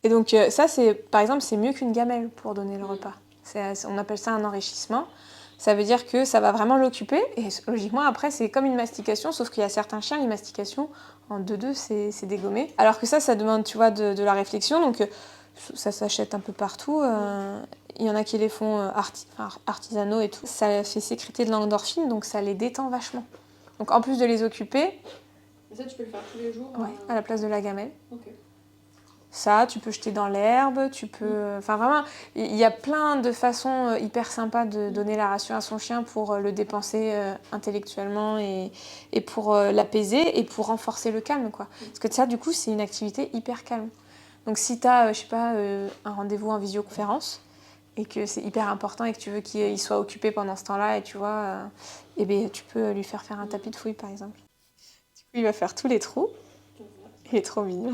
Et donc ça, par exemple, c'est mieux qu'une gamelle pour donner le repas. On appelle ça un enrichissement. Ça veut dire que ça va vraiment l'occuper. Et logiquement, après, c'est comme une mastication, sauf qu'il y a certains chiens, les mastications, en 2-2, c'est dégommé. Alors que ça demande, tu vois, de la réflexion. Donc ça s'achète un peu partout. Il y en a qui les font artisanaux et tout. Ça fait sécréter de l'endorphine, donc ça les détend vachement. Donc en plus de les occuper... Et ça, tu peux le faire tous les jours Ouais, à la place de la gamelle. Ok. Ça, tu peux jeter dans l'herbe, tu peux... Enfin, vraiment, il y a plein de façons hyper sympas de donner la ration à son chien pour le dépenser intellectuellement et pour l'apaiser et pour renforcer le calme, quoi. Parce que ça, du coup, c'est une activité hyper calme. Donc, si tu as, je sais pas, un rendez-vous en visioconférence et que c'est hyper important et que tu veux qu'il soit occupé pendant ce temps-là et tu vois, eh bien, tu peux lui faire un tapis de fouille, par exemple. Du coup, il va faire tous les trous. Il est trop mignon.